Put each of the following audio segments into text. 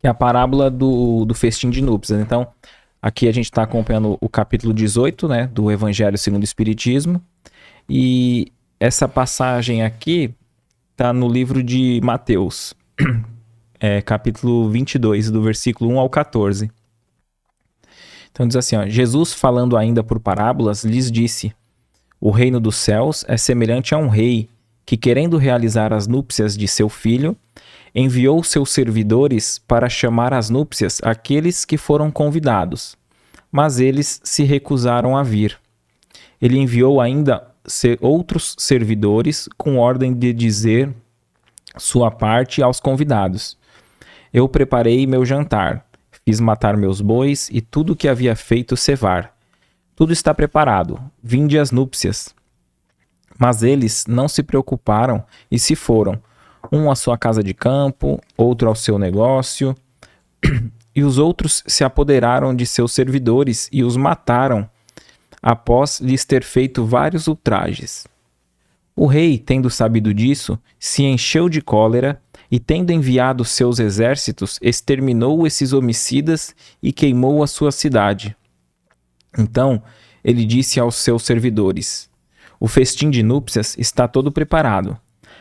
que é a parábola do festim de núpcias. Então, aqui a gente está acompanhando o capítulo 18, né, do Evangelho segundo o Espiritismo, e essa passagem aqui está no livro de Mateus, capítulo 22, do versículo 1 ao 14. Então diz assim, ó, Jesus, falando ainda por parábolas, lhes disse: o reino dos céus é semelhante a um rei que, querendo realizar as núpcias de seu filho, enviou seus servidores para chamar às núpcias aqueles que foram convidados, mas eles se recusaram a vir. Ele enviou ainda outros servidores com ordem de dizer sua parte aos convidados: eu preparei meu jantar, fiz matar meus bois e tudo que havia feito cevar. Tudo está preparado, vinde às núpcias. Mas eles não se preocuparam e se foram, um à sua casa de campo, outro ao seu negócio, e os outros se apoderaram de seus servidores e os mataram, após lhes ter feito vários ultrajes. O rei, tendo sabido disso, se encheu de cólera e, tendo enviado seus exércitos, exterminou esses homicidas e queimou a sua cidade. Então ele disse aos seus servidores: o festim de núpcias está todo preparado,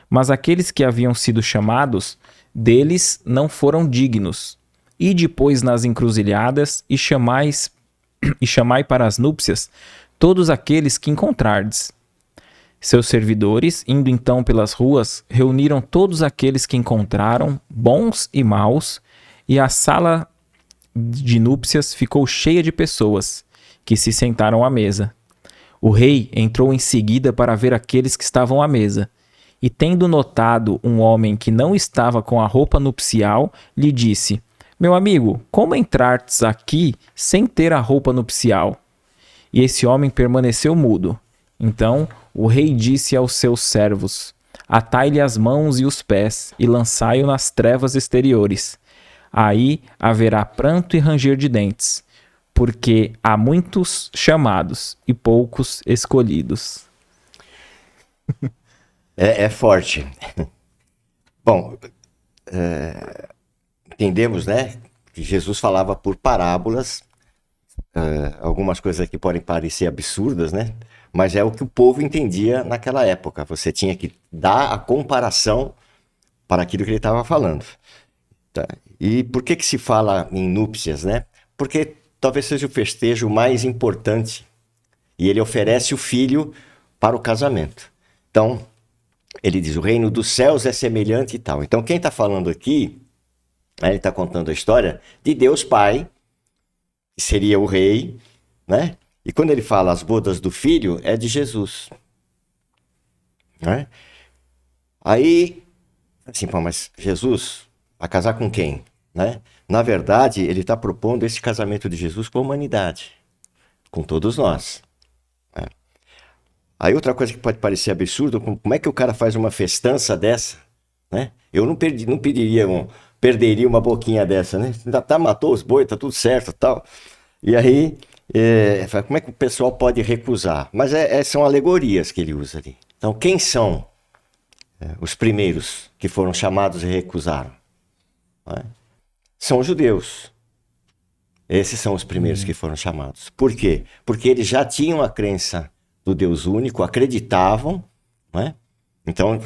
mas aqueles que haviam sido chamados, deles não foram dignos. E depois nas encruzilhadas e chamai para as núpcias todos aqueles que encontrardes. Seus servidores, indo então pelas ruas, reuniram todos aqueles que encontraram, bons e maus, e a sala de núpcias ficou cheia de pessoas, que se sentaram à mesa. O rei entrou em seguida para ver aqueles que estavam à mesa, e tendo notado um homem que não estava com a roupa nupcial, lhe disse: meu amigo, como entrastes aqui sem ter a roupa nupcial? E esse homem permaneceu mudo. Então o rei disse aos seus servos: atai-lhe as mãos e os pés, e lançai-o nas trevas exteriores. Aí haverá pranto e ranger de dentes, porque há muitos chamados e poucos escolhidos. É forte. Bom, entendemos, né, que Jesus falava por parábolas. Algumas coisas aqui podem parecer absurdas, né? Mas é o que o povo entendia naquela época. Você tinha que dar a comparação para aquilo que ele estava falando. Tá? E por que se fala em núpcias, né? Porque talvez seja o festejo mais importante. E ele oferece o filho para o casamento. Então, ele diz, o reino dos céus é semelhante e tal. Então, quem está falando aqui, ele está contando a história de Deus Pai, que seria o rei, né? E quando ele fala as bodas do filho, é de Jesus. Né? Aí, assim, pô, mas Jesus vai casar com quem? Né? Na verdade, ele está propondo esse casamento de Jesus com a humanidade, com todos nós. Né? Aí outra coisa que pode parecer absurda, como é que o cara faz uma festança dessa? Né? Eu não perderia uma boquinha dessa, né? Matou os bois, tá tudo certo, tal. E aí, como é que o pessoal pode recusar? Mas são alegorias que ele usa ali. Então, quem são os primeiros que foram chamados e recusaram? Né? São os judeus. Esses são os primeiros que foram chamados. Por quê? Porque eles já tinham a crença do Deus único, acreditavam, né? Então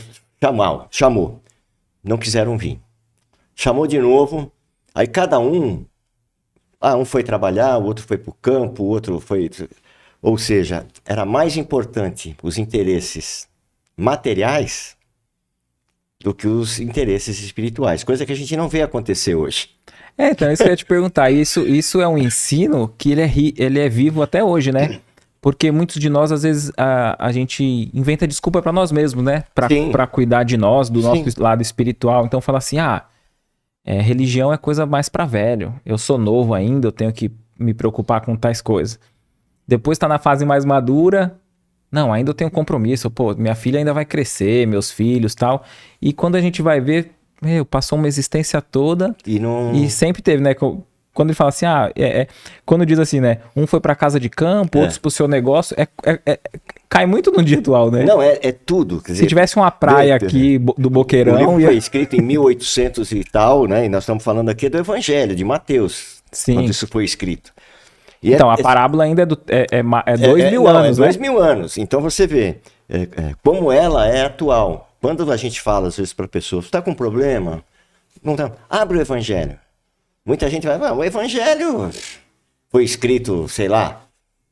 chamou, não quiseram vir. Chamou de novo, aí cada um foi trabalhar, o outro foi para o campo, o outro foi... Ou seja, era mais importante os interesses materiais do que os interesses espirituais, coisa que a gente não vê acontecer hoje. Então, isso que eu ia te perguntar. Isso é um ensino que ele é vivo até hoje, né? Porque muitos de nós, às vezes, a gente inventa desculpa para nós mesmos, né? Para cuidar de nós, do nosso lado espiritual. Então, fala assim, religião é coisa mais para velho. Eu sou novo ainda, eu tenho que me preocupar com tais coisas. Depois tá na fase mais madura, não, ainda eu tenho compromisso. Pô, minha filha ainda vai crescer, meus filhos e tal. E quando a gente vai ver, passou uma existência toda e sempre teve, né? Quando ele fala assim, quando diz assim, né? Um foi pra casa de campo, outros pro seu negócio, cai muito no dia atual, né? Não, é tudo. Quer dizer, se tivesse uma praia aqui do Boqueirão... O livro foi escrito em 1800 e tal, né? E nós estamos falando aqui do Evangelho, de Mateus, quando isso foi escrito. E então, a parábola ainda é 2000 anos, né? 2000 anos. Então, você vê como ela é atual. Quando a gente fala, às vezes, para pessoas, você está com um problema? Não tá. Abre o Evangelho. Muita gente vai, o Evangelho foi escrito, sei lá,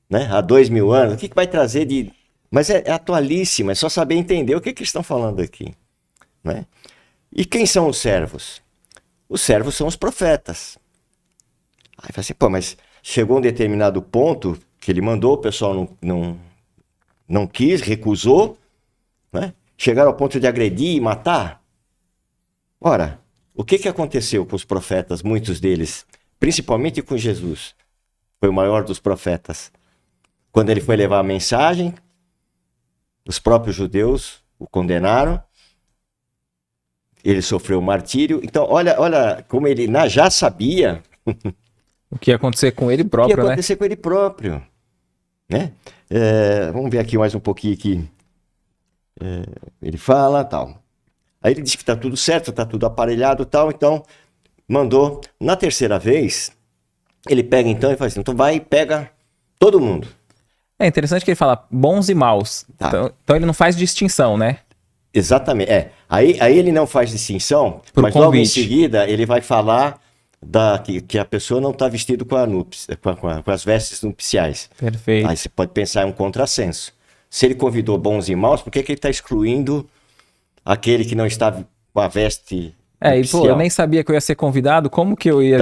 né? Há 2000 anos. O que vai trazer de... Mas é atualíssimo, é só saber entender o que eles estão falando aqui. Né? E quem são os servos? Os servos são os profetas. Aí fala assim, mas chegou um determinado ponto que ele mandou, o pessoal não quis, recusou, né? Chegaram ao ponto de agredir e matar. Ora, o que aconteceu com os profetas, muitos deles, principalmente com Jesus? Foi o maior dos profetas. Quando ele foi levar a mensagem, os próprios judeus o condenaram, ele sofreu martírio. Então, olha como ele já sabia o que ia acontecer com ele próprio, né? O que ia acontecer com ele próprio. Né? Vamos ver aqui mais um pouquinho que ele fala, tal. Aí ele diz que está tudo certo, está tudo aparelhado, tal. Então, mandou. Na terceira vez, ele pega então e faz assim, então vai e pega todo mundo. É interessante que ele fala bons e maus. Tá. Então ele não faz distinção, né? Exatamente. Aí ele não faz distinção, mas convite. Logo em seguida ele vai falar que a pessoa não está vestida com as vestes nupciais. Perfeito. Aí você pode pensar em um contrassenso. Se ele convidou bons e maus, por que ele está excluindo aquele que não está com a veste nupcial? Eu nem sabia que eu ia ser convidado, como que eu ia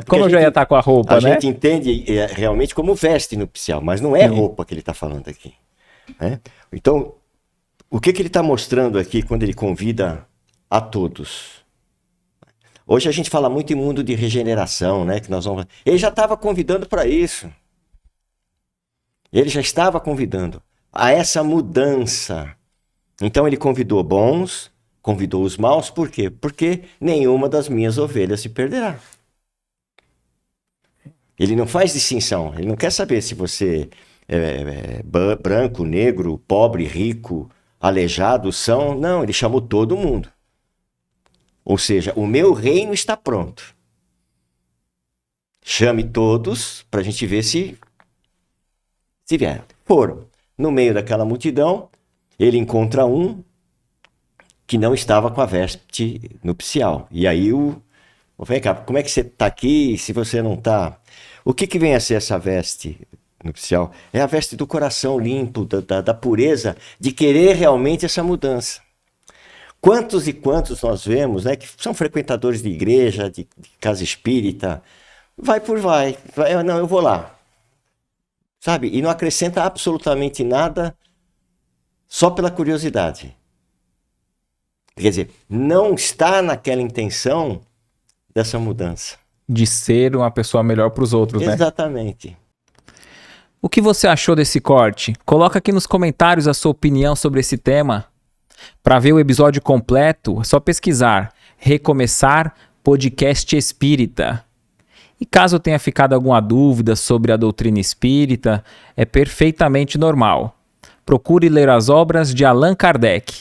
como eu já ia estar com a roupa, né? A gente entende realmente como veste nupcial, mas não é roupa que ele está falando aqui. Né? Então, o que ele está mostrando aqui quando ele convida a todos? Hoje a gente fala muito em mundo de regeneração, né? Que nós vamos... Ele já estava convidando para isso. Ele já estava convidando a essa mudança. Então ele convidou bons, convidou os maus, por quê? Porque nenhuma das minhas ovelhas se perderá. Ele não faz distinção, ele não quer saber se você é branco, negro, pobre, rico, aleijado, não, ele chamou todo mundo. Ou seja, o meu reino está pronto. Chame todos para a gente ver se vieram. Foram. No meio daquela multidão, ele encontra um que não estava com a veste nupcial. E aí vem cá, como é que você está aqui se você não está? O que vem a ser essa veste nupcial? É a veste do coração limpo, da pureza, de querer realmente essa mudança. Quantos e quantos nós vemos, né, que são frequentadores de igreja, de casa espírita, vai, não, eu vou lá. Sabe? E não acrescenta absolutamente nada só pela curiosidade. Quer dizer, não está naquela intenção dessa mudança. De ser uma pessoa melhor para os outros, né? Exatamente. O que você achou desse corte? Coloca aqui nos comentários a sua opinião sobre esse tema. Para ver o episódio completo, é só pesquisar Recomeçar Podcast Espírita. E caso tenha ficado alguma dúvida sobre a doutrina espírita, é perfeitamente normal. Procure ler as obras de Allan Kardec.